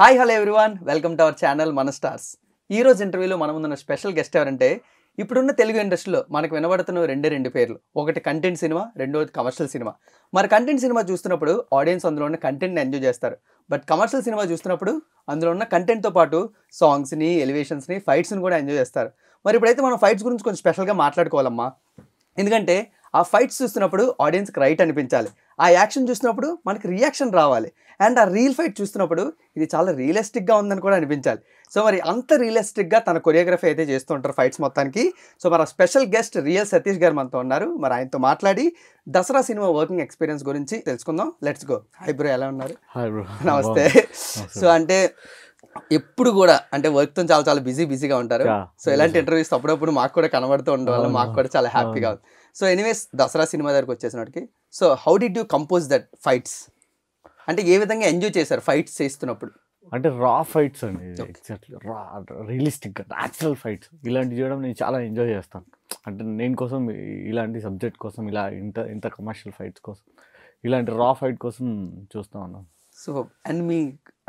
Hi hello everyone, welcome to our channel మన stars. ఈ రోజు ఇంటర్వ్యూలో మన ముందున్న స్పెషల్ గెస్ట్ ఎవరంటే, ఇప్పుడున్న తెలుగు ఇండస్ట్రీలో మనకు వినబడుతున్న రెండు పేర్లు. ఒకటి కంటెంట్ సినిమా, రెండోది కమర్షియల్ సినిమా. మరి కంటెంట్ సినిమా చూస్తున్నప్పుడు ఆడియన్స్ అందులో ఉన్న కంటెంట్ని ఎంజాయ్ చేస్తారు. బట్ కమర్షియల్ సినిమా చూస్తున్నప్పుడు అందులో ఉన్న కంటెంట్తో పాటు సాంగ్స్ని, ఎలివేషన్స్ని, ఫైట్స్ని కూడా ఎంజాయ్ చేస్తారు. మరి ఇప్పుడైతే మనం ఫైట్స్ గురించి కొంచెం స్పెషల్గా మాట్లాడుకోవాలమ్మా. ఎందుకంటే ఆ ఫైట్స్ చూస్తున్నప్పుడు ఆడియన్స్కి రైట్ అనిపించాలి, ఆ యాక్షన్ చూస్తున్నప్పుడు మనకి రియాక్షన్ రావాలి, అండ్ ఆ రియల్ ఫైట్ చూస్తున్నప్పుడు ఇది చాలా రియలిస్టిక్గా ఉందని కూడా అనిపించాలి. సో మరి అంత రియలిస్టిక్గా తన కొరియోగ్రఫీ అయితే చేస్తూ ఉంటారు ఫైట్స్ మొత్తానికి. సో మరి ఆ స్పెషల్ గెస్ట్ రియల్ సతీష్ గారు మనతో ఉన్నారు. మరి ఆయనతో మాట్లాడి దసరా సినిమా వర్కింగ్ ఎక్స్పీరియన్స్ గురించి తెలుసుకుందాం. Let's go. హై బ్రో, ఎలా ఉన్నారు? Hi bro. నమస్తే. సో అంటే ఎప్పుడు కూడా అంటే వర్క్తో చాలా చాలా బిజీగా ఉంటారు. సో ఇలాంటి ఇంటర్వ్యూస్ అప్పుడప్పుడు మాకు కూడా కనబడుతూ ఉండడం వల్ల మాకు కూడా చాలా హ్యాపీగా ఉంది. సో ఎనీవేస్, దసరా సినిమా దగ్గరకు వచ్చేసినప్పటికి, so how did you compose that fights? అంటే ఏ విధంగా ఎంజాయ్ చేశారు ఫైట్స్ చేస్తున్నప్పుడు? అంటే రా ఫైట్స్ అండి, ఎగ్జాక్ట్లీ రా, రియలిస్టిక్గా న్యాచురల్ ఫైట్స్ ఇలాంటివి చేయడం నేను చాలా ఎంజాయ్ చేస్తాను. అంటే నేను కోసం ఇలాంటి సబ్జెక్ట్ కోసం, ఇలా ఇంత కమర్షియల్ ఫైట్స్ కోసం, ఇలాంటి రా ఫైట్ కోసం చూస్తూ ఉన్నాను. సో అండ్ మీ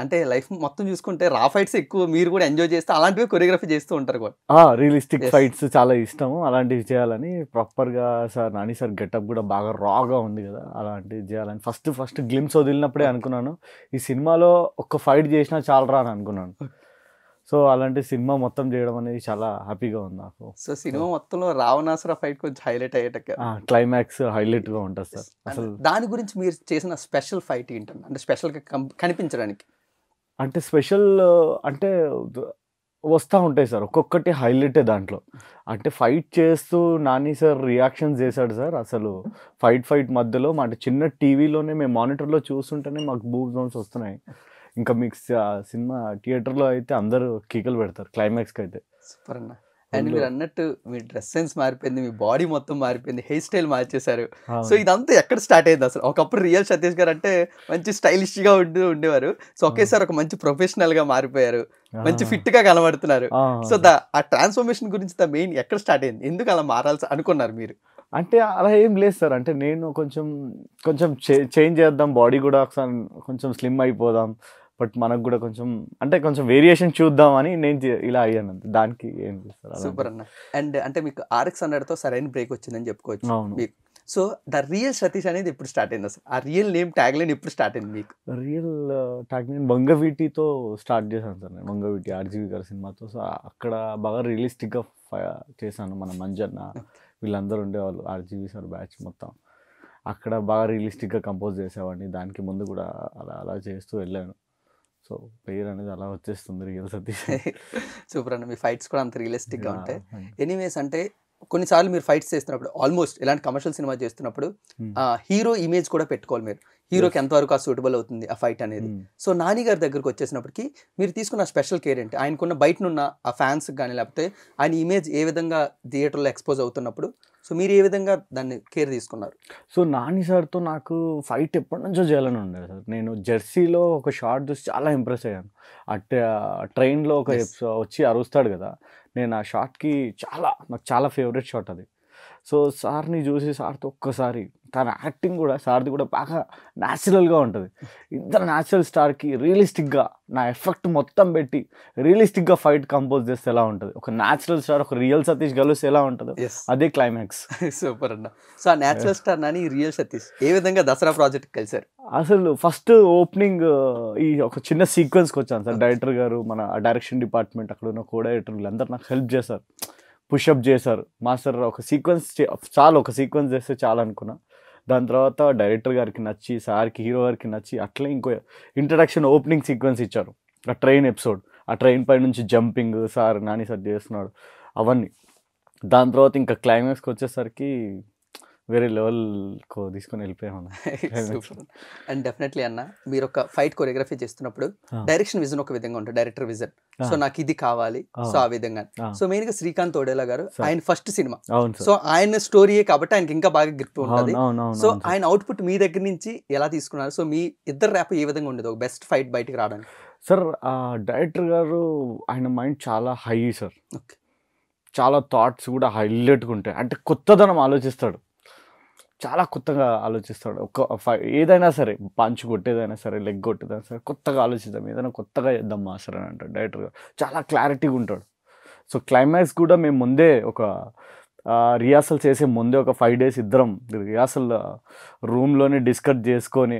అంటే లైఫ్ మొత్తం చూసుకుంటే రా ఫైట్స్ ఎక్కువ మీరు కూడా ఎంజాయ్ చేస్తే అలాంటివి కొరియోగ్రఫీ చేస్తూ ఉంటారు కూడా. రియలిస్టిక్ ఫైట్స్ చాలా ఇష్టము, అలాంటివి చేయాలని. ప్రాపర్గా సార్ నాని సార్ గెటప్ కూడా బాగా రాగా ఉంది కదా, అలాంటివి చేయాలని ఫస్ట్ గ్లిమ్స్ వదిలినప్పుడే అనుకున్నాను, ఈ సినిమాలో ఒక్క ఫైట్ చేసినా చాలరా అని అనుకున్నాను. సో అలాంటి సినిమా మొత్తం చేయడం అనేది చాలా హ్యాపీగా ఉంది నాకు. సో సినిమా మొత్తంలో రావణాసుర ఫైట్ కొంచెం హైలైట్ అయ్యేటక్క, క్లైమాక్స్ హైలైట్గా ఉంటుంది సార్. అసలు దాని గురించి మీరు చేసిన స్పెషల్ ఫైట్ ఏంటంటే, అంటే స్పెషల్గా కనిపించడానికి? అంటే స్పెషల్ అంటే వస్తూ ఉంటాయి సార్, ఒక్కొక్కటి హైలైటే దాంట్లో. అంటే ఫైట్ చేస్తూ నాని సార్ రియాక్షన్స్ చేశాడు సార్. అసలు ఫైట్ మధ్యలో మా చిన్న టీవీలోనే మేము మానిటర్లో చూస్తుంటేనే మాకు బూప్ జోన్స్ వస్తున్నాయి. ఇంకా మీకు సినిమా థియేటర్లో అయితే అందరూ కీకలు పెడతారు క్లైమాక్స్కి అయితే. సూపర్ అన్న. అండ్ మీరు అన్నట్టు మీ డ్రెస్ సెన్స్ మారిపోయింది, మీ బాడీ మొత్తం మారిపోయింది, హెయిర్ స్టైల్ మార్చేశారు. సో ఇదంతా ఎక్కడ స్టార్ట్ అయింది అసలు? ఒకప్పుడు రియల్ సతీష్ గారు అంటే మంచి స్టైలిష్గా ఉండేవారు. సో ఒకేసారి ఒక మంచి ప్రొఫెషనల్గా మారిపోయారు, మంచి ఫిట్గా కనబడుతున్నారు. సో ఆ ట్రాన్స్ఫర్మేషన్ గురించి మెయిన్ ఎక్కడ స్టార్ట్ అయింది? ఎందుకు అలా మారాల్సి అనుకున్నారు మీరు? అంటే అలా ఏం లేదు సార్. అంటే నేను కొంచెం చేంజ్ చేద్దాం, బాడీ కూడా ఒకసారి కొంచెం స్లిమ్ అయిపోదాం, బట్ మనకు కూడా కొంచెం వేరియేషన్ చూద్దాం అని నేను ఇలా అయ్యాను. దానికి ఏం చేస్తారు. సూపర్ అన్న. అండ్ అంటే మీకు RX 100తో సరైన బ్రేక్ వచ్చిందని చెప్పుకోవచ్చు మీకు. సో ద రియల్ సతీష్ అనేది ఎప్పుడు స్టార్ట్ అయింది అసలు? ఆ రియల్ నేమ్ ట్యాగ్ లైన్ ఎప్పుడు స్టార్ట్ అయింది మీకు? రియల్ ట్యాగ్ లైన్ మంగవీటితో స్టార్ట్ చేశాను సార్ నేను. మంగవీటి RGV గారి సినిమాతో. సో అక్కడ బాగా రియలిస్టిక్గా చేశాను. మన మంజన్న వీళ్ళందరూ ఉండేవాళ్ళు, RGV సార్ బ్యాచ్ మొత్తం. అక్కడ బాగా రియలిస్టిక్గా కంపోజ్ చేసేవాడిని. దానికి ముందు కూడా అలా చేస్తూ వెళ్ళాను. సో పేరు అనేది అలా వచ్చేస్తుంది, రియల్ సతీష్. సూపర్ అన్న. మీ ఫైట్స్ కూడా అంత రియలిస్టిక్గా ఉంటాయి. ఎనీవేస్, అంటే కొన్నిసార్లు మీరు ఫైట్స్ చేస్తున్నప్పుడు, ఆల్మోస్ట్ ఇలాంటి కమర్షియల్ సినిమా చేస్తున్నప్పుడు హీరో ఇమేజ్ కూడా పెట్టుకోవాలి మీరు. హీరోకి ఎంతవరకు ఆ సూటబుల్ అవుతుంది ఆ ఫైట్ అనేది. సో నాని గారి దగ్గరకు వచ్చేసినప్పటికీ మీరు తీసుకున్న స్పెషల్ కేర్ ఏంటి? ఆయనకున్న బయటనున్న ఆ ఫ్యాన్స్కి కానీ, లేకపోతే ఆయన ఇమేజ్ ఏ విధంగా థియేటర్లో ఎక్స్పోజ్ అవుతున్నప్పుడు సో మీరు ఏ విధంగా దాన్ని కేర్ తీసుకున్నారు? సో నాని సార్తో నాకు ఫైట్ ఎప్పటి నుంచో చేయాలని ఉండేది సార్. నేను జెర్సీలో ఒక షాట్ చూసి చాలా ఇంప్రెస్ అయ్యాను. అంటే ట్రైన్లో ఒక వచ్చి అరుస్తాడు కదా, నేను ఆ షాట్కి నాకు చాలా ఫేవరెట్ షాట్ అది. సో సార్ని చూసి సార్తో ఒక్కసారి తన యాక్టింగ్ కూడా, సార్ది కూడా బాగా న్యాచురల్గా ఉంటుంది. ఇద్దరు న్యాచురల్ స్టార్కి రియలిస్టిక్గా నా ఎఫెక్ట్ మొత్తం పెట్టి రియలిస్టిక్గా ఫైట్ కంపోజ్ చేస్తే ఎలా ఉంటుంది, ఒక న్యాచురల్ స్టార్ ఒక రియల్ సతీష్ కలిస్తే ఎలా ఉంటుందో అదే క్లైమాక్స్. సూపర్ అన్న. సో ఆ natural star Nani, real Satish ఏ విధంగా దసరా ప్రాజెక్ట్ కలిసారు? అసలు ఫస్ట్ ఓపెనింగ్ ఈ ఒక చిన్న సీక్వెన్స్కి వచ్చాను సార్. డైరెక్టర్ గారు, మన డైరెక్షన్ డిపార్ట్మెంట్, అక్కడ ఉన్న కో డైరెక్టర్లు అందరూ నాకు హెల్ప్ చేశారు, పుషప్ చేశారు. మాస్టర్ ఒక సీక్వెన్స్ చేస్తే చాలు అనుకున్నా. దాని తర్వాత డైరెక్టర్ గారికి నచ్చి, సార్కి, హీరో గారికి నచ్చి, అట్లే ఇంకో ఇంట్రడక్షన్ ఓపెనింగ్ సీక్వెన్స్ ఇచ్చారు. ఆ ట్రైన్ ఎపిసోడ్, ఆ ట్రైన్ పై నుంచి జంపింగ్ నాని సార్ చేస్తున్నాడు అవన్నీ. దాని తర్వాత ఇంకా క్లైమాక్స్కి వచ్చేసరికి వేరే లెవెల్కి తీసుకొని వెళ్ళిపోయాను. అండ్ డెఫినెట్లీ అన్న, మీరు ఒక ఫైట్ కొరియోగ్రఫీ చేస్తున్నప్పుడు డైరెక్షన్ విజన్ ఒక విధంగా ఉంటుంది, డైరెక్టర్ విజన్. సో నాకు ఇది కావాలి, సో ఆ విధంగా. సో మెయిన్ గా శ్రీకాంత్ ఓడేలా గారు, ఆయన ఫస్ట్ సినిమా, సో ఆయన స్టోరీయే కాబట్టి ఆయనకి ఇంకా బాగా గ్రిప్ ఉంటుంది. సో ఆయన అవుట్పుట్ మీ దగ్గర నుంచి ఎలా తీసుకున్నారు? సో మీ ఇద్దరు ర్యాప్ ఏ విధంగా ఉండేది ఒక బెస్ట్ ఫైట్ బయటకు రావడానికి? సార్ డైరెక్టర్ గారు, ఆయన మైండ్ చాలా హై సార్. చాలా థాట్స్ కూడా హైలైట్గా ఉంటాయి. అంటే కొత్తదనం ఆలోచిస్తాడు. చాలా కొత్తగా ఆలోచిస్తాడు. ఏదైనా సరే పంచ్ కొట్టేదైనా సరే, లెగ్ కొట్టేదైనా సరే కొత్తగా ఆలోచిద్దాం, ఏదైనా కొత్తగా చేద్దాం మాస్టర్ అని అంటాడు డైరెక్టర్ గారు. చాలా క్లారిటీగా ఉంటాడు. సో క్లైమాక్స్ కూడా మేము ముందే ఒక రిహార్సల్ చేసే ముందే ఒక 5 days ఇద్దరం రిహార్సల్ రూమ్లోనే డిస్కస్ చేసుకొని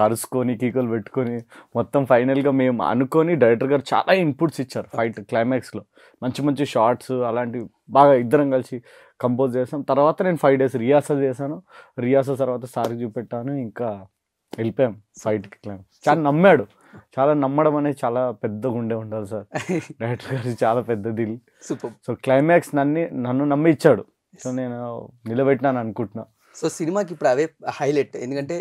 అరుచుకొని కీకలు పెట్టుకొని మొత్తం ఫైనల్గా మేము అనుకొని డైరెక్టర్ గారు చాలా ఇన్పుట్స్ ఇచ్చారు ఫైట్ క్లైమాక్స్లో. మంచి మంచి షార్ట్స్ అలాంటివి బాగా ఇద్దరం కలిసి కంపోజ్ చేసాం. తర్వాత నేను 5 days రిహార్సల్ చేశాను. రిహార్సల్ తర్వాత సార్కి చూపెట్టాను, ఇంకా వెళ్ళిపోయాం ఫైట్కి. చాలా నమ్మాడు. చాలా నమ్మడం అనేది చాలా పెద్ద గుండె ఉండాలి సార్. డైరెక్టర్ గారు చాలా పెద్ద దిల్. సూపర్. సో క్లైమాక్స్ నన్ను నమ్మి ఇచ్చాడు. సో నేను నిలబెట్టినాను అనుకుంటున్నా. సో సినిమాకి ఇప్పుడు అవే హైలైట్. ఎందుకంటే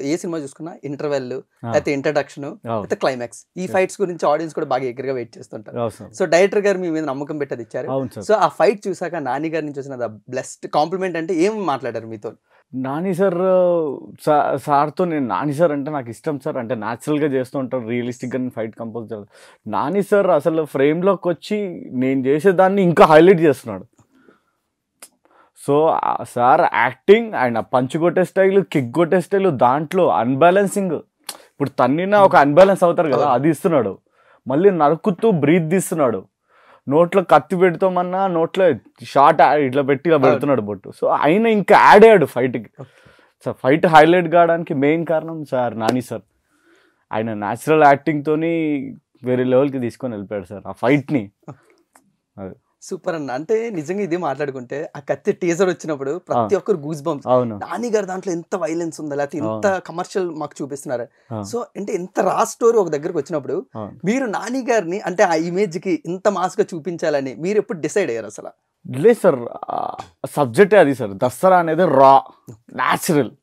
ఏ సినిమా చూసుకున్నా ఇంటర్వెల్, లేకపోతే ఇంట్రడక్షన్, లేకపోతే క్లైమాక్స్, ఈ ఫైట్స్ గురించి ఆడియన్స్ కూడా బాగా ఎగరగా వెయిట్ చేస్తుంటారు. సో డైరెక్టర్ గారు మీ మీద నమ్మకం పెట్టది ఇచ్చారు. సో ఆ ఫైట్ చూసాక నాని గారి నుంచి వచ్చిన బ్లెస్డ్ కాంప్లిమెంట్ అంటే ఏం మాట్లాడారు మీతో? నాని సార్తో నేను నాని సార్ అంటే నాకు ఇష్టం సార్. అంటే న్యాచురల్గా చేస్తూ ఉంటారు, రియలిస్టిక్గా నేను ఫైట్ కంపోజ్ చేయాలి. నాని సార్ అసలు ఫ్రేమ్లోకి వచ్చి నేను చేసేదాన్ని ఇంకా హైలైట్ చేస్తున్నాడు. సో సార్ యాక్టింగ్ అండ్ ఆ పంచ్ కొట్టే స్టైల్, కిక్ కొట్టే స్టైల్, దాంట్లో అన్బ్యాలెన్సింగ్, ఇప్పుడు తన్నినా ఒక అన్బ్యాలెన్స్ అవుతారు కదా, అది ఇస్తున్నాడు. మళ్ళీ నరుకుతూ బ్రీత్ తీస్తున్నాడు. నోట్లో కత్తి పెడతామన్నా నోట్లో షార్ట్ ఇట్లా పెట్టి ఇలా పెడుతున్నాడు బొట్టు. సో ఆయన ఇంకా యాడ్ అయ్యాడు ఫైట్కి. సో ఫైట్ హైలైట్ కావడానికి మెయిన్ కారణం సార్ నాని సార్. ఆయన న్యాచురల్ యాక్టింగ్తోని వేరే లెవెల్కి తీసుకొని వెళ్ళిపోయాడు సార్ ఆ ఫైట్ని. అది సూపర్ అన్న. అంటే నిజంగా ఇది మాట్లాడుకుంటే ఆ కత్తి టీజర్ వచ్చినప్పుడు ప్రతి ఒక్కరు గూస్ బంప్స్. నాని గారు దాంట్లో ఎంత వైలెన్స్ ఉందా, లేకపోతే ఎంత కమర్షియల్ మాకు చూపిస్తున్నారు. సో అంటే ఎంత రా స్టోరీ ఒక దగ్గరకు వచ్చినప్పుడు మీరు నాని గారిని అంటే ఆ ఇమేజ్ కి ఇంత మాస్ గా చూపించాలని మీరు ఎప్పుడు డిసైడ్ అయ్యారు అసలు? లేదు సార్, సబ్జెక్టే అది సార్. దసరా అనేది రా న్యాచురల్.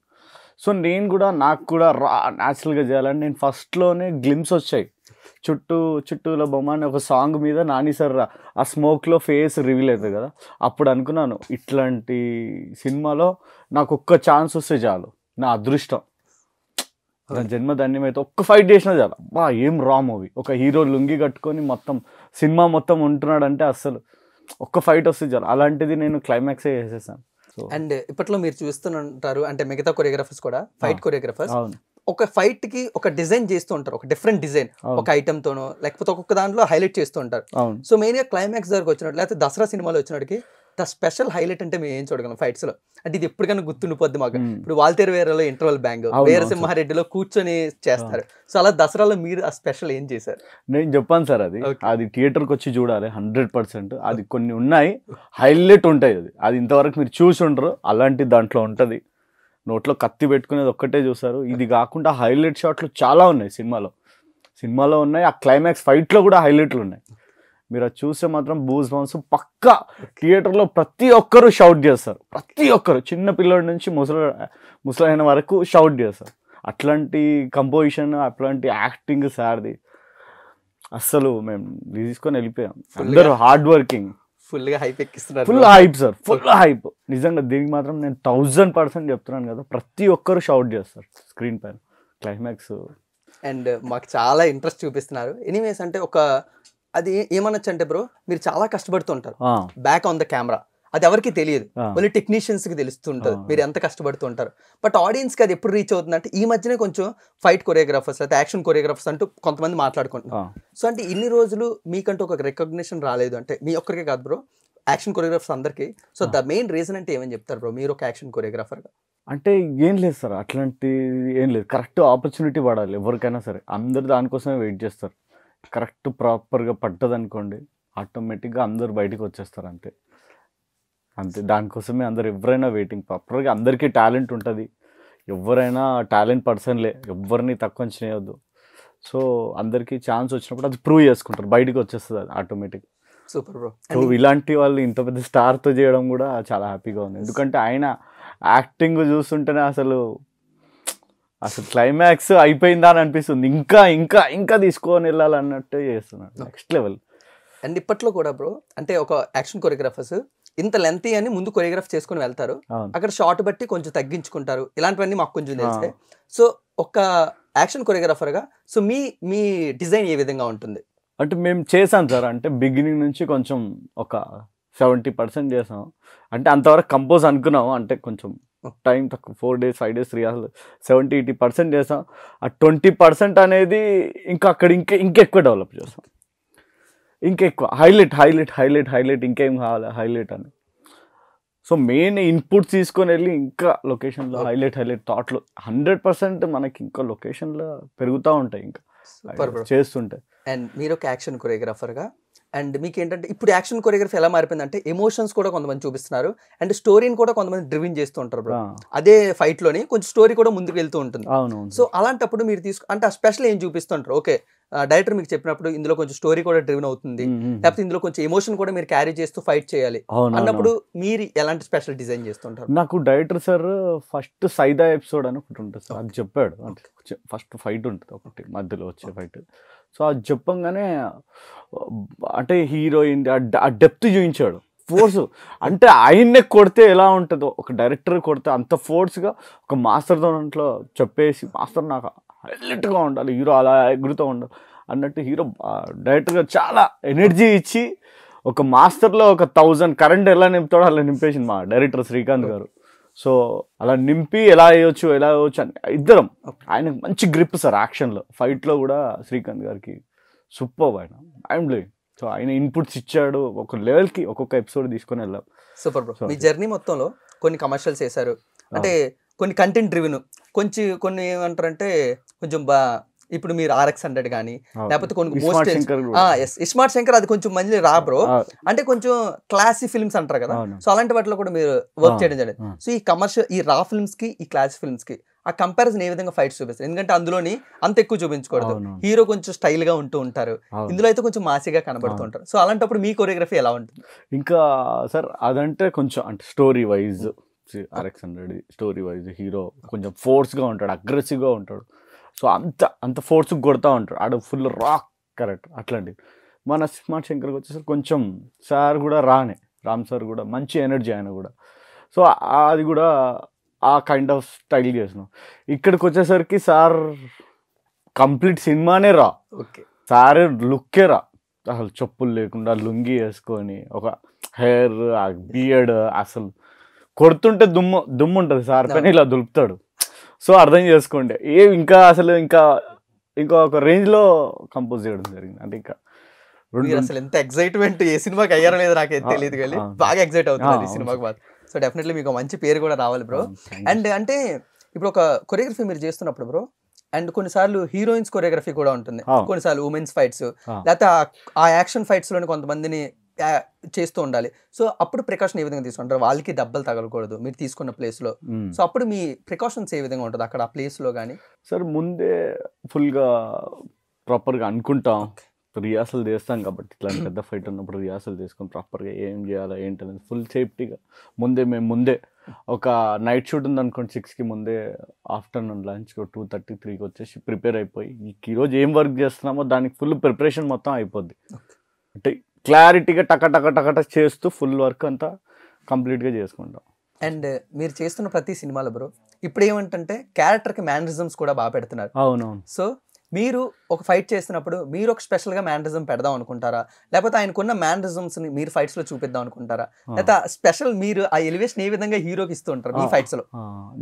సో నేను కూడా నాకు కూడా రా న్యాచురల్గా చేయాలని నేను ఫస్ట్లోనే గ్లిమ్స్ వచ్చాయి. చుట్టూల బొమ్మ అని ఒక సాంగ్ మీద నాని సార్ ఆ స్మోక్లో ఫేస్ రివీల్ అవుతుంది కదా, అప్పుడు అనుకున్నాను ఇట్లాంటి సినిమాలో నాకు ఒక్క ఛాన్స్ వస్తే చాలు, నా అదృష్టం, నా జన్మధన్యమైతే ఒక్క ఫైట్ చేసినా చాలు. బా ఏం రా మూవీ, ఒక హీరో లుంగి కట్టుకొని మొత్తం సినిమా మొత్తం ఉంటున్నాడంటే అస్సలు ఒక్క ఫైట్ వస్తే చాలు. అలాంటిది నేను క్లైమాక్సే చేసేసాను. అండ్ ఇప్పట్లో మీరు చూస్తుంటారు అంటే మిగతా కొరియోగ్రాఫర్స్ కూడా ఫైట్ కొరియోగ్రాఫర్స్ ఒక ఫైట్ కి ఒక డిజైన్ చేస్తూ ఉంటారు, ఒక డిఫరెంట్ డిజైన్ ఒక ఐటమ్ తోనో లేకపోతే ఒక్కొక్క దాంట్లో హైలైట్ చేస్తూ ఉంటారు. సో మెయిన్ గా క్లైమాక్స్ దగ్గరకు వచ్చినట్టు లేకపోతే దసరా సినిమాలో వచ్చినట్టుకి ద స్పెషల్ హైలైట్ అంటే మేము ఏం చూడగలం ఫైట్స్ లో, అంటే ఇది ఎప్పటికైనా గుర్తుండిపోద్ది మాకు. ఇప్పుడు వాల్తేరు వేరేలో ఇంటర్వల్ బ్యాంగ్, వీరసింహారెడ్డిలో కూర్చొని చేస్తారు. సో అలా దసరాలో మీరు ఆ స్పెషల్ ఏం చేశారు? నేను చెప్పాను సార్, అది థియేటర్కి వచ్చి చూడాలి 100%. అది కొన్ని ఉన్నాయి హైలైట్ ఉంటాయి, అది ఇంతవరకు మీరు చూసి ఉండరు, అలాంటి దాంట్లో ఉంటుంది. నోట్లో కత్తి పెట్టుకునేది ఒక్కటే చూస్తారు. ఇది కాకుండా హైలైట్ షాట్లు చాలా ఉన్నాయి సినిమాలో ఉన్నాయి. ఆ క్లైమాక్స్ ఫైట్లో కూడా హైలైట్లు ఉన్నాయి. మీరు అది చూస్తే మాత్రం బూస్ బంప్స్ పక్కా. థియేటర్లో ప్రతి ఒక్కరు షౌట్ చేస్తారు, ప్రతి ఒక్కరు చిన్న పిల్లడి నుంచి ముసలైన వరకు షౌట్ చేస్తారు. అట్లాంటి కంపోజిషన్, అట్లాంటి యాక్టింగ్ సార్ది అస్సలు మేము తీసుకొని వెళ్ళిపోయాం. అందరూ హార్డ్ వర్కింగ్, ఫుల్గా హైప్ ఎక్కిస్తున్నారు. Full hype sir, full hype. నిజంగా దీనికి మాత్రం నేను 1000% చెప్తున్నాను కదా, ప్రతి ఒక్కరు షౌట్ చేస్తారు స్క్రీన్ పైన క్లైమాక్స్. అండ్ మాకు చాలా ఇంట్రెస్ట్ చూపిస్తున్నారు. ఎనీవేస్ అంటే ఒక అది ఏమనొచ్చు అంటే బ్రో, మీరు చాలా కష్టపడుతుంటారు బ్యాక్ ఆన్ ద కెమెరా, అది ఎవరికి తెలియదు, ఓన్లీ టెక్నీషియన్స్ కి తెలుస్తుంటది మీరు ఎంత కష్టపడుతుంటారు. బట్ ఆడియన్స్ కి అది ఎప్పుడు రీచ్ అవుతుంది అంటే ఈ మధ్యనే కొంచెం ఫైట్ కొరియోగ్రాఫర్స్ అయితే యాక్షన్ కొరియోగ్రాఫర్స్ అంటూ కొంతమంది మాట్లాడుకుంటున్నారు. సో అంటే ఇన్ని రోజులు మీకంటూ ఒక రికగ్నిషన్ రాలేదు అంటే మీ ఒక్కరికే కాదు బ్రో, యాక్షన్ కొరియోగ్రాఫర్స్ అందరికీ. సో ద మెయిన్ రీజన్ అంటే ఏమని చెప్తారు బ్రో మీరు ఒక యాక్షన్ కొరియోగ్రాఫర్ గా? అంటే ఏం లేదు సార్, అట్లాంటి ఏం లేదు. కరెక్ట్ ఆపర్చునిటీ పడాలి ఎవరికైనా సరే, అందరు దానికోసమే వెయిట్ చేస్తారు. కరెక్ట్ ప్రాపర్గా పడ్డది అనుకోండి, ఆటోమేటిక్గా అందరు బయటకు వచ్చేస్తారు. అంతే. దానికోసమే అందరు ఎవరైనా వెయిటింగ్. ప్రాపర్గా అందరికీ టాలెంట్ ఉంటుంది, ఎవరైనా టాలెంట్ పర్సన్లే, ఎవరిని తక్కువ చేయొద్దు. సో అందరికీ ఛాన్స్ వచ్చినప్పుడు అది ప్రూవ్ చేసుకుంటారు, బయటకు వచ్చేస్తుంది అది ఆటోమేటిక్. Super bro. సో ఇలాంటి వాళ్ళు ఇంత పెద్ద స్టార్తో చేయడం కూడా చాలా హ్యాపీగా ఉంది. ఎందుకంటే ఆయన యాక్టింగ్ చూస్తుంటేనే అసలు క్లైమాక్స్ అయిపోయిందా అని అనిపిస్తుంది. ఇంకా ఇంకా ఇంకా తీసుకొని వెళ్ళాలన్నట్టు చేస్తున్నాడు, నెక్స్ట్ లెవెల్. అండ్ ఇప్పట్లో కూడా బ్రో అంటే ఒక యాక్షన్ కొరియోగ్రాఫర్స్ ఇంత లెంతీ అని ముందు కొరియోగ్రాఫ్ చేసుకుని వెళ్తారు, అక్కడ షార్ట్ బట్టి కొంచెం తగ్గించుకుంటారు, ఇలాంటివన్నీ మాకు కొంచెం తెలిసే. సో ఒక యాక్షన్ కొరియోగ్రాఫర్గా సో మీ డిజైన్ ఏ విధంగా ఉంటుంది అంటే మేము చేసాం సార్, అంటే బిగినింగ్ నుంచి కొంచెం ఒక 70% చేసాం. అంటే అంతవరకు కంపోజ్ అనుకున్నాము, అంటే కొంచెం టైం తక్కువ, 4 days 5 days రిహార్సల్ 70-80% చేస్తాం. ఆ 20% అనేది ఇంకా అక్కడ ఇంకెక్కువ డెవలప్ చేస్తాం, ఇంకెక్కువ హైలైట్ ఇంకేం కావాలి హైలైట్ అని. సో మెయిన్ ఇన్పుట్స్ తీసుకొని వెళ్ళి ఇంకా లొకేషన్లో హైలైట్ థాట్లు 100% మనకి ఇంకా లొకేషన్లో పెరుగుతూ ఉంటాయి ఇంకా చేస్తుంటాయి. అండ్ మీరు ఒక యాక్షన్ కొరియోగ్రాఫర్గా, అండ్ మీకు ఏంటంటే ఇప్పుడు యాక్షన్ కొరియోగ్రఫీ ఎలా మారిపోయిందంటే ఎమోషన్స్ కూడా కొంతమంది చూపిస్తున్నారు, అండ్ స్టోరీని కూడా కొంతమంది డ్రివిన్ చేస్తూ ఉంటారు బ్రో. అదే ఫైట్ లోని కొంచెం స్టోరీ కూడా ముందుకు వెళ్తూ ఉంటుంది. సో అలాంటప్పుడు మీరు అంటే ఆ స్పెషల్ ఏం చూపిస్తుంటారు? ఓకే, డైరెక్టర్ మీకు చెప్పినప్పుడు ఇందులో కొంచెం స్టోరీ కూడా డ్రివెన్ అవుతుంది, లేకపోతే ఇందులో కొంచెం ఎమోషన్ కూడా మీరు క్యారీ చేస్తూ ఫైట్ చేయాలి అన్నప్పుడు మీరు ఎలాంటి స్పెషల్ డిజైన్ చేస్తుంటారు? నాకు director sir first Saida episode అని ఒకటి ఉంటుంది సార్, అది చెప్పాడు. అంటే ఫస్ట్ ఫైట్ ఉంటుంది ఒకటి మధ్యలో వచ్చే ఫైట్. సో అది చెప్పంగానే అంటే హీరోయిన్ ఆ డెప్త్ చూపించాడు, ఫోర్స్. అంటే ఆయన్నే కొడితే ఎలా ఉంటుందో, ఒక డైరెక్టర్ కొడితే అంత ఫోర్స్గా ఒక మాస్టర్ దాంట్లో చెప్పేసి, మాస్టర్ నాకు హైలైట్గా ఉండాలి, హీరో అలా ఎగురుతూ ఉండాలి అన్నట్టు హీరో డైరెక్టర్గా చాలా ఎనర్జీ ఇచ్చి ఒక మాస్టర్లో ఒక 1000 కరెంట్ ఎలా నింపుతాడో అలా నింపేసింది మా డైరెక్టర్ శ్రీకాంత్ గారు. సో అలా నింపి ఎలా వేయొచ్చు అని ఇద్దరం, ఆయన మంచి గ్రిప్ సార్ యాక్షన్లో, ఫైట్లో కూడా శ్రీకాంత్ గారికి సూపర్. ఆయన సో ఆయన ఇన్పుట్స్ ఇచ్చాడు, ఒక లెవెల్కి ఒక్కొక్క ఎపిసోడ్ తీసుకొని వెళ్ళాం. Super bro. మీ జర్నీ మొత్తంలో కొన్ని కమర్షియల్స్ వేశారు, అంటే కొన్ని కంటెంట్ డ్రివెన్, కొన్ని ఏమంటారంటే కొంచెం ఇప్పుడు మీరు RX100 కానీ లేకపోతే కొన్ని ఇస్మార్ట్ శంకర్, అది కొంచెం మంచి రా బ్రో, అంటే కొంచెం క్లాసీ ఫిల్మ్స్ అంటారు కదా. సో అలాంటి వాటిలో కూడా మీరు వర్క్ చేయడం జరిగింది. సో ఈ కమర్షియల్, ఈ రా ఫిల్మ్స్ కి ఈ క్లాసీ ఫిల్మ్స్ కి ఆ కంపారిజన్ ఏ విధంగా ఫైట్స్ చూపిస్తారు? ఎందుకంటే అందులోని అంత ఎక్కువ చూపించకూడదు, హీరో కొంచెం స్టైల్ గా ఉంటూ ఉంటారు, ఇందులో అయితే కొంచెం మాసిగా కనబడుతూ ఉంటారు. సో అలాంటప్పుడు మీ కొరియోగ్రఫీ ఎలా ఉంటుంది? ఇంకా సార్ అదంటే కొంచెం అంటే story wise RX100 story wise hero కొంచెం ఫోర్స్గా ఉంటాడు, అగ్రెసివ్గా ఉంటాడు. సో అంత ఫోర్స్గా కొడతా ఉంటాడు, ఆడ ఫుల్ రాక్ కరెక్ట్. అట్లాంటివి మన స్మార్ట్ శంకర్కి వచ్చేసరికి కొంచెం సార్ కూడా రామ్ సార్ కూడా మంచి ఎనర్జీ ఆయన కూడా. సో అది కూడా ఆ కైండ్ ఆఫ్ స్టైల్ చేసినాం. ఇక్కడికి వచ్చేసరికి సార్ కంప్లీట్ సినిమానే సార్ లుక్కే అసలు చెప్పులు లేకుండా లుంగి వేసుకొని ఒక హెయిర్ బియర్డ్, అసలు కొడుతుంటే దుమ్ము ఉంటుంది సార్ పైన, ఇలా దులుపుతాడు. సో అర్థం చేసుకోండి ఇంకా అసలు ఇంకా ఒక రేంజ్లో కంపోజ్ చేయడం జరిగింది. అంటే ఇంకా అసలు ఎంత ఎక్సైట్మెంట్, ఏ సినిమాకి అయ్యారో లేదో నాకైతే తెలియదు కానీ బాగా ఎక్సైట్ అవుతుంది ఈ సినిమాకి మాత్రం. సో డెఫినెట్లీ మీకు మంచి పేరు కూడా రావాలి బ్రో. అండ్ అంటే ఇప్పుడు ఒక కొరియోగ్రఫీ మీరు చేస్తున్నప్పుడు బ్రో, అండ్ కొన్నిసార్లు హీరోయిన్స్ కొరియోగ్రఫీ కూడా ఉంటుంది, కొన్నిసార్లు ఉమెన్స్ ఫైట్స్, లేకపోతే ఆ యాక్షన్ ఫైట్స్ లోని కొంతమందిని చేస్తూ ఉండాలి. సో అప్పుడు ప్రికాషన్ ఏ విధంగా తీసుకుంటారు? వాళ్ళకి దెబ్బలు తగలకూడదు మీరు తీసుకున్న ప్లేస్ లో. సో అప్పుడు మీ ప్రికాషన్స్ ఏ విధంగా ఉంటుంది అక్కడ ఆ ప్లేస్ లో కానీ? సార్ ముందే ఫుల్గా ప్రాపర్గా అనుకుంటాం, రిహార్సల్ చేస్తాం కాబట్టి ఇట్లాంటి పెద్ద ఫైట్ ఉన్నప్పుడు రిహార్సల్ చేసుకొని ప్రాపర్గా ఏం చేయాలి ఏంటనేది ఫుల్ సేఫ్టీగా మేము ముందే ఒక నైట్ షూట్ ఉంది అనుకోండి 6కి ముందే, ఆఫ్టర్నూన్ లంచ్ 2:30 3కి వచ్చేసి ప్రిపేర్ అయిపోయి ఈరోజు ఏం వర్క్ చేస్తున్నామో దానికి ఫుల్ ప్రిపరేషన్ మొత్తం అయిపోద్ది. అంటే క్లారిటీగా టక చేస్తూ ఫుల్ వర్క్ అంతా కంప్లీట్గా చేసుకుంటాం. అండ్ మీరు చేస్తున్న ప్రతి సినిమాలో బ్రో ఇప్పుడు ఏమంటే క్యారెక్టర్కి మ్యానరిజమ్స్ కూడా బాగా పెడుతున్నారు. అవునవును. సో మీరు ఒక ఫైట్ చేస్తున్నప్పుడు మీరు ఒక స్పెషల్గా మ్యానరిజం పెడదాం అనుకుంటారా, లేకపోతే ఆయనకున్న మ్యానరిజమ్స్ని మీరు ఫైట్స్లో చూపిద్దాం అనుకుంటారా, లేకపోతే స్పెషల్ మీరు ఆ ఎలివేషన్ ఏ విధంగా హీరోకి ఇస్తూ ఉంటారు మీ ఫైట్స్లో?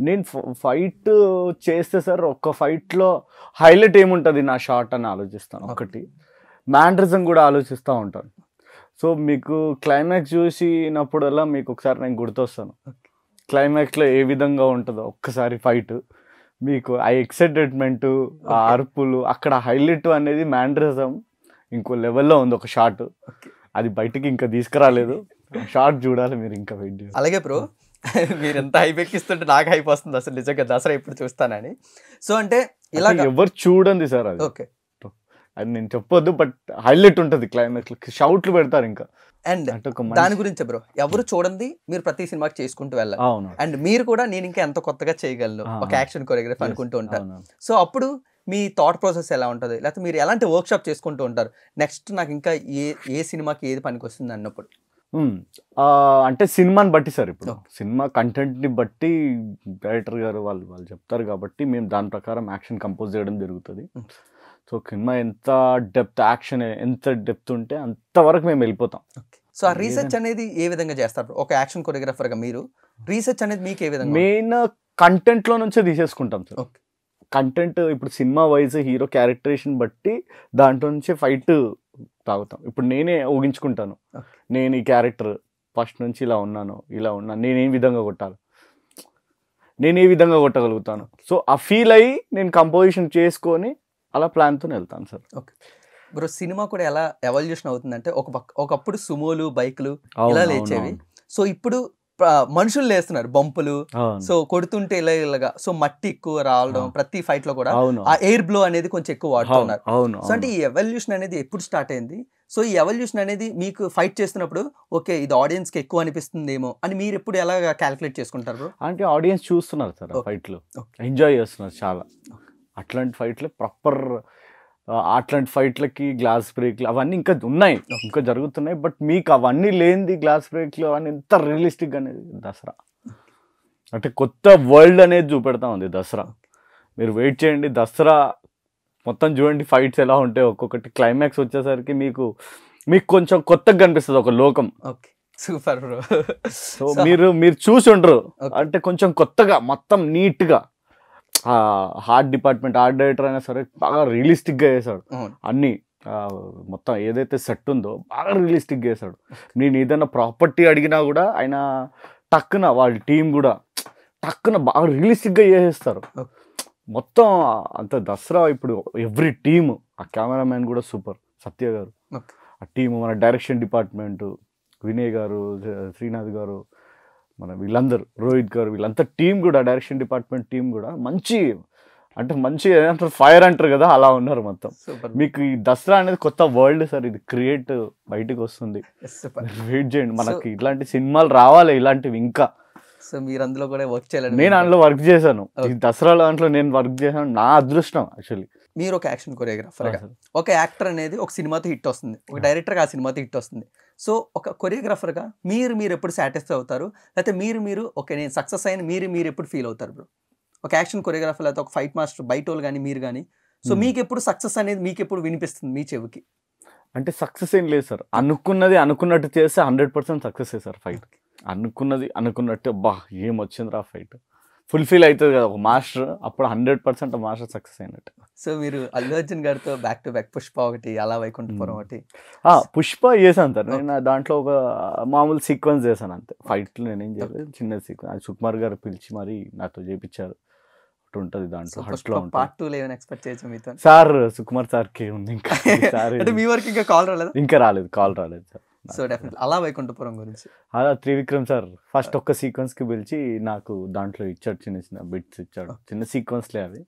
నేను ఫైట్ చేస్తే సార్ ఒక ఫైట్లో హైలైట్ ఏముంటుంది నా షాట్ అని ఆలోచిస్తాను, ఒకటి మ్యానరిజం కూడా ఆలోచిస్తూ ఉంటాను. సో మీకు క్లైమాక్స్ చూసినప్పుడల్లా మీకు ఒకసారి నేను గుర్తొస్తాను, క్లైమాక్స్లో ఏ విధంగా ఉంటుందో ఒక్కసారి ఫైట్, మీకు ఆ ఎక్సైటెడ్మెంట్, ఆ అరుపులు, అక్కడ హైలైట్ అనేది మ్యానరిజం ఇంకో లెవెల్లో ఉంది. ఒక షాట్ అది బయటికి ఇంకా తీసుకురాలేదు, షార్ట్ చూడాలి మీరు, ఇంకా వెయిట్ చేయాలి. అలాగే బ్రో మీరు ఎంత హైప్ ఎక్కిస్తుంటే నాకు హైప్ వస్తుంది అసలు నిజంగా, దసరా ఇప్పుడు చూస్తానని. సో అంటే ఇలా ఎవరు చూడండి సార్ అది, ఓకే అది నేను చెప్పొద్దు, బట్ హైలైట్ ఉంటుంది క్లైమాక్స్, షౌట్లు పెడతారు ఇంకా. అండ్ దాని గురించి బ్రో ఎవరు చూడండి మీరు ప్రతి సినిమాకి చేసుకుంటూ వెళ్ళాలి. అండ్ మీరు కూడా నేను ఇంకా ఎంత కొత్తగా చేయగలను ఒక యాక్షన్ కొరియోగ్రఫీ అనుకుంటూ ఉంటారు. సో అప్పుడు మీ థాట్ ప్రాసెస్ ఎలా ఉంటుంది, లేకపోతే మీరు ఎలాంటి వర్క్ షాప్ చేసుకుంటూ ఉంటారు, నెక్స్ట్ నాకు ఇంకా ఏ సినిమాకి ఏది పనికి వస్తుంది అన్నప్పుడు? అంటే సినిమాని బట్టి సార్, ఇప్పుడు సినిమా కంటెంట్ని బట్టి డైరెక్టర్ గారు వాళ్ళు చెప్తారు కాబట్టి మేము దాని ప్రకారం యాక్షన్ కంపోజ్ చేయడం జరుగుతుంది. సో సినిమా ఎంత డెప్త్, యాక్షన్ ఎంత డెప్త్ ఉంటే అంతవరకు మేము వెళ్ళిపోతాం. సో ఆ రీసెర్చ్ అనేది ఏ విధంగా చేస్తారు ఒక యాక్షన్ కొరియోగ్రాఫర్గా మీరు? రీసెర్చ్ అనేది మీకు ఏ విధంగా మెయిన్ కంటెంట్ లో నుంచే తీసేసుకుంటాం సార్. ఓకే కంటెంట్ ఇప్పుడు సినిమా వైజ్ హీరో క్యారెక్టరేషన్ బట్టి దాంట్లో నుంచే ఫైట్ తాగుతాం. ఇప్పుడు నేనే ఊహించుకుంటాను, నేను ఈ క్యారెక్టర్ ఫస్ట్ నుంచి ఇలా ఉన్నాను, నేను ఏ విధంగా కొట్టాలి, నేను ఏ విధంగా కొట్టగలుగుతాను. సో ఆ ఫీల్ అయ్యి నేను కంపోజిషన్ చేసుకొని అలా ప్లాన్తో వెళ్తాను సార్. ఓకే బ్రో, సినిమా కూడా ఎలా ఎవల్యూషన్ అవుతుందంటే ఒకప్పుడు సుమోలు బైకులు ఇలా లేచేవి. సో ఇప్పుడు మనుషులు లేస్తున్నారు బంపులు, సో కొడుతుంటే ఇలాగా, సో మట్టి ఎక్కువ రావడం ప్రతి ఫైట్ లో కూడా ఆ ఎయిర్ బ్లో అనేది కొంచెం ఎక్కువ వాడుతున్నారు. సో అంటే ఈ ఎవల్యూషన్ అనేది ఎప్పుడు స్టార్ట్ అయింది? సో ఈ ఎవల్యూషన్ అనేది మీకు ఫైట్ చేస్తున్నప్పుడు ఓకే ఇది ఆడియన్స్ కి ఎక్కువ అనిపిస్తుందేమో అని మీరు ఎప్పుడు ఎలా క్యాలిక్యులేట్ చేసుకుంటారు బ్రో? అంటే ఆడియన్స్ చూస్తున్నారు సార్, ఫైట్లు ఎంజాయ్ చేస్తున్నారు చాలా. అట్లాంటి ఫైట్లు ప్రాపర్, అట్లాంటి ఫైట్లకి గ్లాస్ బ్రేక్లు అవన్నీ ఇంకా ఉన్నాయి, ఇంకా జరుగుతున్నాయి. బట్ మీకు అవన్నీ లేనిది గ్లాస్ బ్రేక్లు అవన్నీ ఎంత రియలిస్టిక్ అనేది దసరా. అంటే కొత్త వరల్డ్ అనేది చూపెడతా ఉంది దసరా. మీరు వెయిట్ చేయండి, దసరా మొత్తం చూడండి ఫైట్స్ ఎలా ఉంటాయి. ఒక్కొక్కటి క్లైమాక్స్ వచ్చేసరికి మీకు కొంచెం కొత్తగా కనిపిస్తుంది ఒక లోకం. Super bro. సో మీరు చూసి ఉండరు, అంటే కొంచెం కొత్తగా మొత్తం నీట్గా. ఆర్ట్ డిపార్ట్మెంట్, ఆర్ట్ డైరెక్టర్ అయినా సరే బాగా రియలిస్టిక్గా చేశాడు అన్నీ. మొత్తం ఏదైతే సెట్ ఉందో బాగా రియలిస్టిక్గా చేశాడు. నేను ఏదైనా ప్రాపర్టీ అడిగినా కూడా ఆయన టక్కున, వాళ్ళ టీం కూడా టక్కున బాగా రియలిస్టిక్గా చేసేస్తారు మొత్తం అంత. దసరా ఇప్పుడు ఎవ్రీ టీము, ఆ కెమెరామ్యాన్ కూడా సూపర్, సత్య గారు, ఆ టీము, మన డైరెక్షన్ డిపార్ట్మెంటు, వినయ్ గారు, శ్రీనాథ్ గారు, మన వీళ్ళందరూ, రోహిత్ గారు, వీళ్ళంతా టీం కూడా, డైరెక్షన్ డిపార్ట్మెంట్ టీం కూడా మంచి, అంటే మంచి ఏమంటారు ఫైర్ అంటారు కదా, అలా ఉన్నారు మొత్తం. మీకు ఈ దసరా అనేది కొత్త వరల్డ్ సార్, ఇది క్రియేట్ బయటకు వస్తుంది. వెయిట్ చేయండి, మనకి ఇట్లాంటి సినిమాలు రావాలి, ఇలాంటివి ఇంకా. సో మీరు అందులో కూడా వర్క్ చేయాలి. నేను అందులో వర్క్ చేశాను, ఈ దసరా దాంట్లో నేను వర్క్ చేశాను, నా అదృష్టం యాక్చువల్లీ. మీరు ఒక యాక్షన్ కొరియోగ్రాఫర్గా, ఒక యాక్టర్ అనేది ఒక సినిమాతో హిట్ వస్తుంది, ఒక డైరెక్టర్గా ఆ సినిమాతో హిట్ వస్తుంది. సో ఒక కొరియోగ్రాఫర్గా మీరు ఎప్పుడు సాటిస్ఫై అవుతారు, లేకపోతే మీరు ఓకే నేను సక్సెస్ అయిన మీరు ఎప్పుడు ఫీల్ అవుతారు బ్రో? ఒక యాక్షన్ కొరియోగ్రాఫర్ లేకపోతే ఒక ఫైట్ మాస్టర్ బయట వాళ్ళు కానీ మీరు కానీ, సో మీకు ఎప్పుడు సక్సెస్ అనేది మీకు ఎప్పుడు వినిపిస్తుంది మీ చెవికి? అంటే సక్సెస్ ఏం లేదు సార్, అనుకున్నది అనుకున్నట్టు చేస్తే 100% సక్సెస్ సార్. ఫైట్ అనుకున్నది అనుకున్నట్టు, బా ఏం వచ్చిందిరా ఫైట్, ఫుల్ఫిల్ అవుతుంది కదా ఒక మాస్టర్, అప్పుడు 100% మాస్టర్ సక్సెస్ అయినట్టు. సో మీరు అల్లు అర్జున్ గారితో బ్యాక్ టు బ్యాక్ పుష్ప ఒకటి, అలా వైకుంఠపురం ఒకటి. పుష్ప చేశాను సార్ నేను, దాంట్లో ఒక మామూలు సీక్వెన్స్ చేశాను అంతే, ఫైట్లు నేనేం చేయలేదు, చిన్న సీక్వెన్స్. అది సుకుమార్ గారు పిలిచి మరి నాతో చేయించారు, ఉంటుంది దాంట్లో. పార్ట్ 2 ఏమైనా ఎక్స్పెక్ట్ చేయొచ్చు మీతో? సార్ సుకుమార్ సార్కి ఉంది ఇంకా, మీ వరకు ఇంకా కాల్ రాలేదు? ఇంకా రాలేదు, కాల్ రాలేదు సార్. సో డెఫినెట్లీ అలా వైకుంఠపురం గురించి అలా త్రివిక్రమ్ సార్ ఫస్ట్ ఒక్క సీక్వెన్స్ కి పిలిచి నాకు దాంట్లో ఇచ్చాడు, చిన్న చిన్న బిట్స్ ఇచ్చాడు, చిన్న సీక్వెన్స్లే అవి.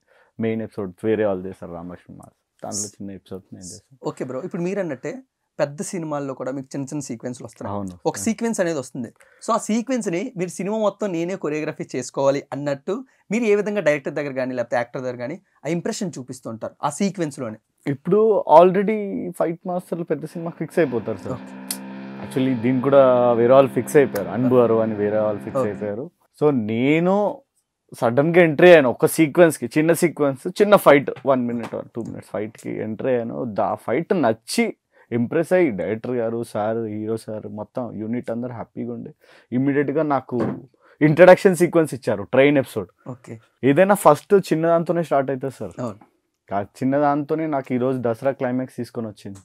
మెయిన్ ఎపిసోడ్ వేరే వాళ్ళు చేశారు, రామలక్ష్మణ్ మాస్, దాంట్లో చిన్న ఎపిసోడ్ నేను చేశాను. ఓకే బ్రో, ఇప్పుడు మీరు అన్నట్టే పెద్ద సినిమాల్లో కూడా మీకు చిన్న చిన్న సీక్వెన్స్లు వస్తున్నాయి, ఒక సీక్వెన్స్ అనేది వస్తుంది. సో ఆ సీక్వెన్స్ని మీరు సినిమా మొత్తం నేనే కొరియోగ్రఫీ చేసుకోవాలి అన్నట్టు మీరు ఏ విధంగా డైరెక్టర్ దగ్గర కానీ లేకపోతే యాక్టర్ దగ్గర కానీ ఆ ఇంప్రెషన్ చూపిస్తుంటారు ఆ సీక్వెన్స్లోనే? ఇప్పుడు ఆల్రెడీ ఫైట్ మాస్టర్లు పెద్ద సినిమా ఫిక్స్ అయిపోతారు సార్. యాక్చువల్లీ దీనికి కూడా వేరే వాళ్ళు ఫిక్స్ అయిపోయారు, అన్బుగారు అని వేరే వాళ్ళు ఫిక్స్ అయిపోయారు. సో నేను సడన్గా ఎంట్రీ అయ్యాను ఒక సీక్వెన్స్కి, చిన్న సీక్వెన్స్, చిన్న ఫైట్, 1 minute or 2 minutes ఫైట్కి ఎంట్రీ అయ్యాను. ఆ ఫైట్ నచ్చి ఇంప్రెస్ అయ్యి డైరెక్టర్ గారు, సార్, హీరో సార్, మొత్తం యూనిట్ అందరు హ్యాపీగా ఉండి ఇమ్మీడియట్గా నాకు ఇంట్రడక్షన్ సీక్వెన్స్ ఇచ్చారు, ట్రైన్ ఎపిసోడ్. ఓకే, ఏదైనా ఫస్ట్ చిన్నదాంతోనే స్టార్ట్ అవుతుంది సార్. చిన్నదాంతోనే నాకు ఈరోజు దసరా క్లైమాక్స్ తీసుకొని వచ్చింది.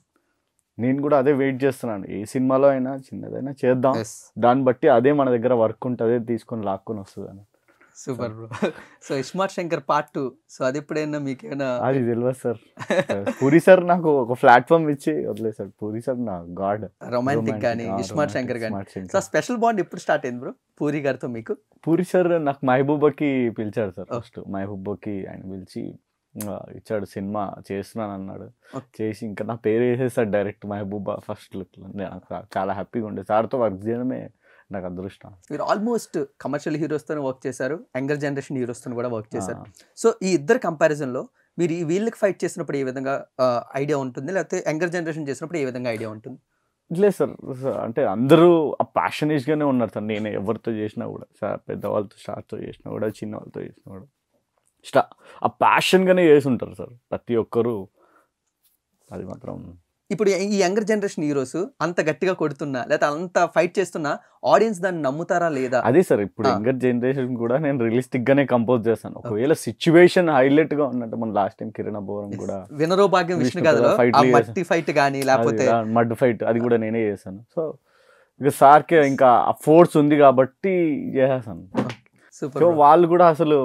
నేను కూడా అదే వెయిట్ చేస్తున్నాను, ఏ సినిమాలో అయినా చిన్నదైనా చేద్దాం, దాన్ని బట్టి అదే మన దగ్గర వర్క్ ఉంటుంది, అదే తీసుకొని లాక్కొని వస్తుంది అని. Super bro. So iSmart Shankar part 2, so అది ఎప్పుడైనా మీకేమైనా? అది తెలియదు సార్, పూరి సార్ నాకు ఒక ప్లాట్ఫామ్ ఇచ్చి వదిలేసాడు. పూరి సార్ నా గాడ్, రొమాంటిక్ కానీ ఇస్మార్ట్ శంకర్ కానీ. సో స్పెషల్ బాండ్ ఎప్పుడు స్టార్ట్ అయింది బ్రో పూరి గారితో మీకు? పూరి సార్ నాకు మహబూబాకి పిలిచాడు సార్, ఫస్ట్ మహబూబాకి ఆయన పిలిచి ఇచ్చాడు, సినిమా చేస్తున్నాను అన్నాడు. చేసి ఇంకా నా పేరు వేసేసాడు డైరెక్ట్ మహబూబా ఫస్ట్ లుక్. చాలా హ్యాపీగా ఉండే, సార్తో వర్క్ చేయడమే నాకు అదృష్టం. మీరు ఆల్మోస్ట్ కమర్షియల్ హీరోస్తో వర్క్ చేశారు, యంగర్ జనరేషన్ హీరోస్తో కూడా వర్క్ చేశారు. సో ఈ ఇద్దరు కంపారిజన్లో మీరు ఈ వీళ్ళకి ఫైట్ చేసినప్పుడు ఏ విధంగా ఐడియా ఉంటుంది, లేకపోతే యంగర్ జనరేషన్ చేసినప్పుడు ఏ విధంగా ఐడియా ఉంటుంది? లేదు సార్, అంటే అందరూ ఆ ప్యాషనేట్గానే ఉన్నారు సార్. నేను ఎవరితో చేసినా కూడా, సార్ పెద్దవాళ్ళతో స్టార్ట్తో చేసినా కూడా, చిన్న వాళ్ళతో చేసినా కూడా ఆ ప్యాషన్గానే చేసి ఉంటారు సార్ ప్రతి ఒక్కరు. అది మాత్రం ఇప్పుడు ఈ యంగర్ జనరేషన్ హీరోస్ అంత గట్టిగా కొడుతున్నా లేదా అంత ఫైట్ చేస్తున్నా ఆడియన్స్ దాన్ని నమ్ముతారా లేదా? అదే సార్ ఇప్పుడు యంగర్ జనరేషన్ కూడా నేను రియలిస్టిక్ గానే కంపోజ్ చేస్తాను. ఒకవేళ సిచ్యువేషన్ హైలైట్ గా ఉన్నట్టు మన లాస్ట్ టైం కిరణ్ అబ్బోరం కూడా వినరో భాగ్యం విష్ణు గారు మట్టి ఫైట్ గానీ లేకపోతే మడ్ ఫైట్ అది కూడా నేనే చేశాను. సో ఇక సార్కి ఇంకా ఆ ఫోర్స్ ఉంది కాబట్టి చేసేసాను. సూపర్. సో వాళ్ళు కూడా అసలు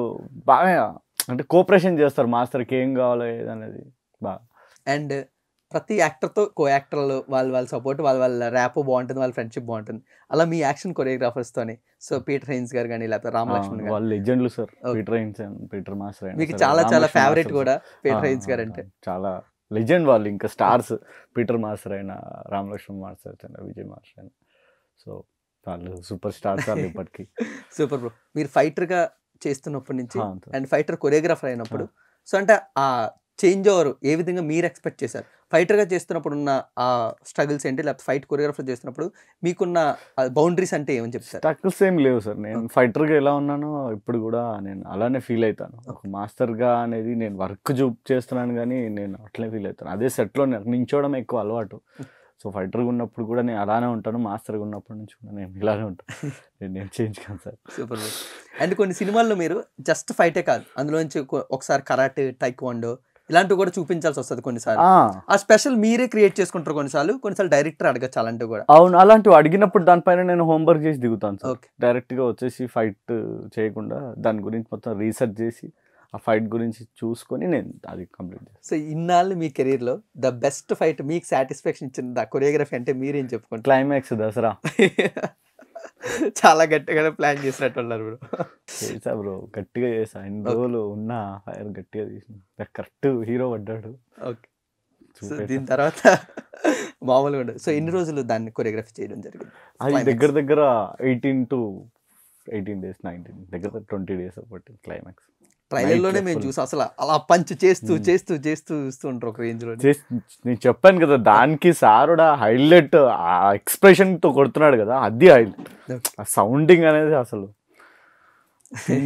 బాగా అంటే కోఆపరేషన్ చేస్తారు మాస్టర్కి ఏం కావాలో ఏదనేది బాగా. అండ్ ప్రతి యాక్టర్తో కో యాక్టర్లు వాళ్ళ సపోర్ట్ వాళ్ళ ర్యాప్ బాగుంటుంది, వాళ్ళ ఫ్రెండ్షిప్ బాగుంటుంది. అలా మీ యాక్షన్ కొరియోగ్రాఫర్స్తోని సో పీటర్ హైన్స్ గారు కానీ లేకపోతే రామలక్ష్మణ్ గారు వాళ్ళు లెజెండ్లు sir. Peter Hein and Peter master మీకు చాలా ఫేవరెట్ కూడా పీటర్ హైన్స్ గారు అంటే చాలా లెజెండ్ వాళ్ళు, ఇంకా స్టార్స్. పీటర్ మాస్టర్ అయినా, రామలక్ష్మణ్ మాస్టర్ అయినా, విజయ్ మాస్టర్ అయినా, సో వాళ్ళు సూపర్ స్టార్స్ వాళ్ళు ఇప్పటికీ. Super bro. మీరు ఫైటర్గా చేస్తున్నప్పటి నుంచి అండ్ ఫైటర్ కొరియోగ్రాఫర్ అయినప్పుడు సో అంటే ఆ చేంజ్ ఓవర్ ఏ విధంగా మీరు ఎక్స్పెక్ట్ చేశారు? ఫైటర్గా చేస్తున్నప్పుడు ఉన్న ఆ స్ట్రగుల్స్ ఏంటి, లేకపోతే ఫైట్ కొరియోగ్రాఫర్ చేస్తున్నప్పుడు మీకున్న బౌండరీస్ అంటే ఏమని చెప్తారు? స్ట్రగుల్స్ ఏం లేవు సార్. నేను ఫైటర్గా ఎలా ఉన్నానో ఇప్పుడు కూడా నేను అలానే ఫీల్ అవుతాను. ఒక మాస్టర్గా అనేది నేను వర్క్ చేస్తున్నాను కానీ నేను అట్లనే ఫీల్ అవుతాను. అదే సెట్లో నించోవడం ఎక్కువ అలవాటు. సో ఫైటర్గా ఉన్నప్పుడు కూడా నేను అలానే ఉంటాను, మాస్టర్గా ఉన్నప్పటి నుంచి కూడా నేను ఇలానే ఉంటాను. నేను చేంజ్ కాను సార్. సూపర్. అండ్ కొన్ని సినిమాల్లో మీరు జస్ట్ ఫైటే కాదు, అందులోంచి ఒకసారి కరాటే, టైక్వాండో ఇలాంటివి కూడా చూపించాల్సి వస్తుంది కొన్నిసార్లు. ఆ స్పెషల్ మీరే క్రియేట్ చేసుకుంటారు కొన్నిసార్లు డైరెక్టర్ అడగచ్చు అలాంటివి కూడా. అవును, అలాంటివి అడిగినప్పుడు దానిపైన నేను హోంవర్క్ చేసి దిగుతాను సార్. డైరెక్ట్గా వచ్చేసి ఫైట్ చేయకుండా దాని గురించి మొత్తం రీసెర్చ్ చేసి ఆ ఫైట్ గురించి చూసుకొని నేను అది కంప్లీట్ చేస్తాను. సో ఇన్నాళ్ళు మీ కెరీర్లో ద బెస్ట్ ఫైట్ మీకు సాటిస్ఫాక్షన్ ఇచ్చిన కొరియోగ్రఫీ అంటే మీరేం చెప్పుకుంటారు? క్లైమాక్స్ దసరా. చాలా గట్టిగా ప్లాన్ చేసినట్టు ఉన్నారు బ్రో. చేసా బ్రో, గట్టిగా చేసా. ఎన్ని రోజులు ఉన్న ఫైర్ గట్టిగా తీసిన, కరెక్ట్ హీరో పడ్డాడు. ఓకే. సో దీని తర్వాత మామూలుగా ఉండదు. సో ఎన్ని రోజులు దాన్ని కొరియోగ్రఫీ చేయడం జరిగింది? అది దగ్గర 18 to 18 days, 19 దగ్గర 20 days పట్టింది క్లైమాక్స్. ట్రైలర్లోనే మేము చూసి అసలు అలా పంచ్ చేస్తూ ఉంటారు ఒక రేంజ్ లో. నేను చెప్పాను కదా, దానికి సారుడా హైలైట్ ఆ ఎక్స్ప్రెషన్ తో కొడుతున్నాడు కదా, అది హైలైట్. ఆ సౌండింగ్ అనేది అసలు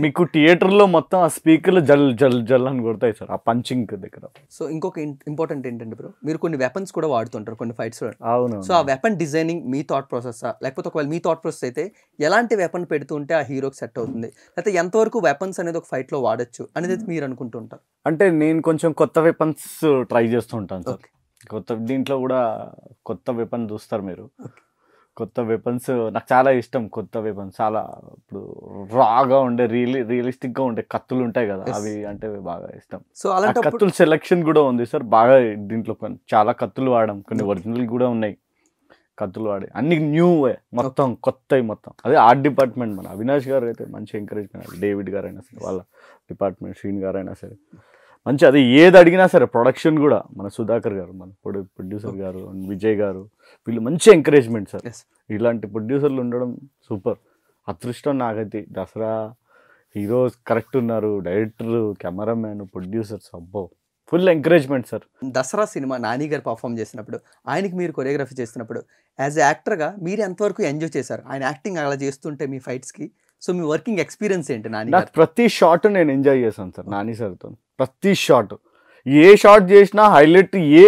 మీకు థియేటర్ లో మొత్తం ఆ స్పీకర్లు జల్ జల్ జల్ అని కొడతాయి సార్ ఆ పంచింగ్ దగ్గర. సో ఇంకొక ఇంపార్టెంట్ ఏంటంటే బ్రో, మీరు కొన్ని వెపన్స్ కూడా వాడుతుంటారు కొన్ని ఫైట్స్ లో. అవును. సో ఆ వెపన్ డిజైనింగ్ మీ థాట్ ప్రాసెస్, లేకపోతే ఒకవేళ మీ థాట్ ప్రాసెస్ అయితే ఎలాంటి వెపన్ పెడుతుంటే ఆ హీరోకి సెట్ అవుతుంది, లేకపోతే ఎంతవరకు వెపన్స్ అనేది ఒక ఫైట్ లో వాడచ్చు అనేది మీరు అనుకుంటుంటారు? అంటే నేను కొంచెం కొత్త వెపన్స్ ట్రై చేస్తూ ఉంటాను సార్. దీంట్లో కూడా కొత్త వెపన్ చూస్తారు మీరు. కొత్త వెపన్స్ నాకు చాలా ఇష్టం. కొత్త వెపన్స్ చాలా ఇప్పుడు రాగా ఉండే రియలిస్టిక్ గా ఉండే కత్తులు ఉంటాయి కదా, అవి అంటే బాగా ఇష్టం. సో అలాంటి కత్తుల సెలెక్షన్ కూడా ఉంది సార్ బాగా. దీంట్లో చాలా కత్తులు వాడడం, కొన్ని ఒరిజినల్ కూడా ఉన్నాయి కత్తులు వాడి, అన్ని న్యూ మొత్తం కొత్తవి మొత్తం. అదే ఆర్ట్ డిపార్ట్మెంట్ మన అవినాష్ గారు అయితే మంచి ఎంకరేజ్మెంట్, డేవిడ్ గారు అయినా సరే, వాళ్ళ డిపార్ట్మెంట్ శ్రీన్ గారు అయినా సరే మంచి, అది ఏది అడిగినా సరే. ప్రొడక్షన్ కూడా మన సుధాకర్ గారు, మన ప్రొడ్యూసర్ గారు, విజయ్ గారు, వీళ్ళు మంచి ఎంకరేజ్మెంట్ సార్. ఇలాంటి ప్రొడ్యూసర్లు ఉండడం సూపర్ అదృష్టం నాకైతే. దసరా హీరోస్ కరెక్ట్ ఉన్నారు, డైరెక్టర్, కెమెరామ్యాన్, ప్రొడ్యూసర్స్, అబ్బో full encouragement sir. Dasara cinema Nani గారు పర్ఫామ్ చేసినప్పుడు, ఆయనకి మీరు కొరియోగ్రఫీ చేస్తున్నప్పుడు యాజ్ ఎ యాక్టర్గా మీరు ఎంతవరకు ఎంజాయ్ చేశారు ఆయన యాక్టింగ్ అలా చేస్తుంటే మీ ఫైట్స్కి? సో మీ వర్కింగ్ ఎక్స్పీరియన్స్ ఏంటి నాని గారు? ప్రతి షాట్ నేను ఎంజాయ్ చేశాను సార్ నాని సార్తో. ప్రతి షాట్, ఏ షాట్ చేసినా హైలైట్, ఏ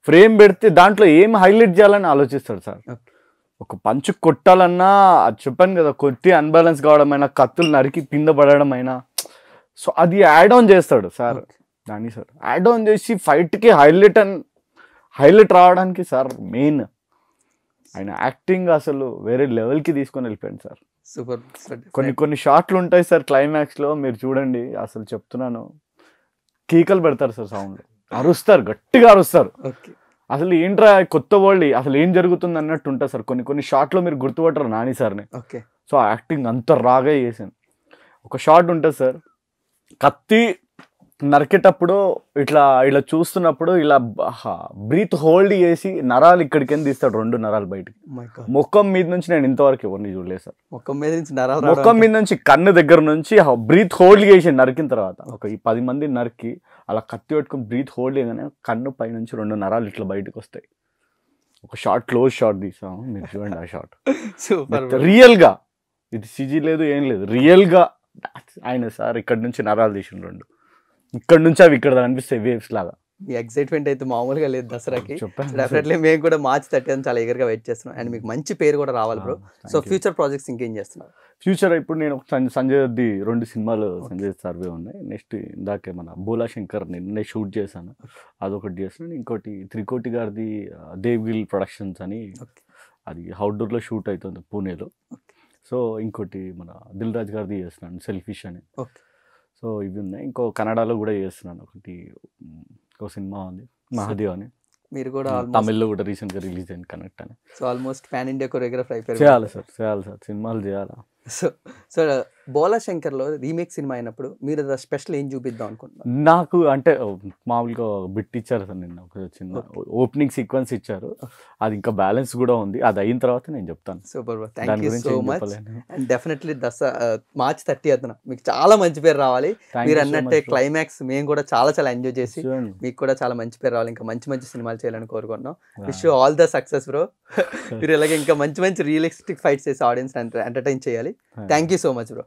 ఫ్రేమ్ పెడితే దాంట్లో ఏం హైలైట్ చేయాలని ఆలోచిస్తాడు సార్. ఒక పంచు కొట్టాలన్నా చెప్పాను కదా, కొట్టి అన్బ్యాలెన్స్ కావడమైనా, కత్తులు నరికి కింద పడడం అయినా, సో అది యాడ్ ఆన్ చేస్తాడు sir Nani sir. Add on చేసి ఫైట్కి హైలైట్ రావడానికి సార్ మెయిన్ ఆయన యాక్టింగ్ అసలు వేరే లెవెల్కి తీసుకొని వెళ్ళిపోయాడు సార్. సూపర్. కొన్ని షాట్లు ఉంటాయి సార్ క్లైమాక్స్లో, మీరు చూడండి అసలు చెప్తున్నాను, కీకలు పెడతారు సార్, సౌండ్ అరుస్తారు, గట్టిగా అరుస్తారు. అసలు ఏంట్రా కొత్త వరల్డ్, అసలు ఏం జరుగుతుంది అన్నట్టు ఉంటుంది సార్. కొన్ని షాట్లో మీరు గుర్తుపట్టరు నాని సార్ని. సో యాక్టింగ్ అంత రాగా చేశాను. ఒక షాట్ ఉంటుంది సార్, కత్తి నరికేటప్పుడు ఇట్లా చూస్తున్నప్పుడు ఇలా బ్రీత్ హోల్డ్ చేసి నరాలు ఇక్కడికి తీస్తాడు, 2 నరాలు బయటికి. ముఖం మీద నుంచి నేను ఇంతవరకు ఎవరిని చూడలేదు సార్. ముఖం మీద నుంచి కన్ను దగ్గర నుంచి బ్రీత్ హోల్డ్ చేసి నరికిన తర్వాత ఒక 10 మంది నరికి అలా కత్తి పెట్టుకుని బ్రీత్ హోల్డ్ చేయగానే కన్ను పై నుంచి 2 నరాలు ఇట్లా బయటకు వస్తాయి. ఒక షార్ట్, క్లోజ్ షాట్ తీసాం, మీరు చూడండి ఆ షాట్. రియల్ గా, ఇది సిజీ లేదు ఏం లేదు, రియల్ గా ఆయన సార్ ఇక్కడ నుంచి నరాలు తీసిన 2, ఇక్కడ నుంచి అవి ఇక్కడ కనిపిస్తాయి వేవ్స్ లాగా. మీ ఎక్సైట్మెంట్ అయితే మామూలుగా లేదు దసరాకి. చెప్పాను డెఫినెట్లీ మేము కూడా మార్చ్ 30 చాలా ఎగర్గా వెయిట్ చేస్తున్నాం. అండ్ మీకు మంచి పేరు కూడా రావాలి బ్రో. సో ఫ్యూచర్ ప్రాజెక్ట్స్ ఇంకేం చేస్తున్నారు? ఫ్యూచర్ ఇప్పుడు నేను సంజయ్ దత్ది 2 సినిమాలు సంజయ్ సర్వే ఉన్నాయి. నెక్స్ట్ ఇందాకే మన బోలా శంకర్ నిన్నే షూట్ చేశాను, అదొకటి చేస్తున్నాను. ఇంకోటి త్రికోటి గారిది దేవ్గిల్ ప్రొడక్షన్స్ అని, అది అవుట్డోర్లో షూట్ అవుతుంది పూణేలో. సో ఇంకోటి మన దిల్ రాజు గారిది చేస్తున్నాను, సెల్ఫిష్ అని. సో ఇవి ఉన్నాయి. ఇంకో కన్నడలో కూడా చేస్తున్నాను ఒకటి, ఒక సినిమా ఉంది మహాదేవ్ అని. మీరు కూడా తమిళ్లో కూడా రీసెంట్గా రిలీజ్ అయింది కనెక్ట్ అని. So almost pan India choreographer అయిపోయారు. చేయాలి సార్ సినిమాలు చేయాలా. సో బోలా శంకర్లో రీమేక్ సినిమా అయినప్పుడు మీరు స్పెషల్ ఏం చూపిద్దాం అనుకుంటున్నారు? నాకు అంటే మామూలుగా బిట్ ఇచ్చారు సార్, నిన్న ఒక చిన్న ఓపెనింగ్ సీక్వెన్స్ ఇచ్చారు, అది ఇంకా బ్యాలెన్స్ కూడా ఉంది, అది అయిన తర్వాత నేను చెప్తాను. Super bro, thank you so much. And definitely March 30న మీకు చాలా మంచి పేరు రావాలి. మీరు అన్నట్టే క్లైమాక్స్ మేము కూడా చాలా ఎంజాయ్ చేసి మీకు కూడా చాలా మంచి పేరు రావాలి, ఇంకా మంచి మంచి సినిమాలు చేయాలని కోరుకుంటున్నాం. Wish you all the success bro. మీరు ఇలాగే ఇంకా మంచి రియలిస్టిక్ ఫైట్స్ చేసి ఆడియన్స్ ఎంటర్టైన్ చేయాలి. Thank you so much bro.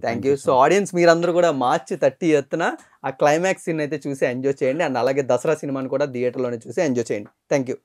Thank you. So audience మీరందరూ కూడా మార్చ్ 30న ఆ క్లైమాక్స్ సీన్ అయితే చూసి ఎంజాయ్ చేయండి. అండ్ అలాగే దసరా సినిమాని కూడా థియేటర్లోనే చూసి ఎంజాయ్ చేయండి. Thank you.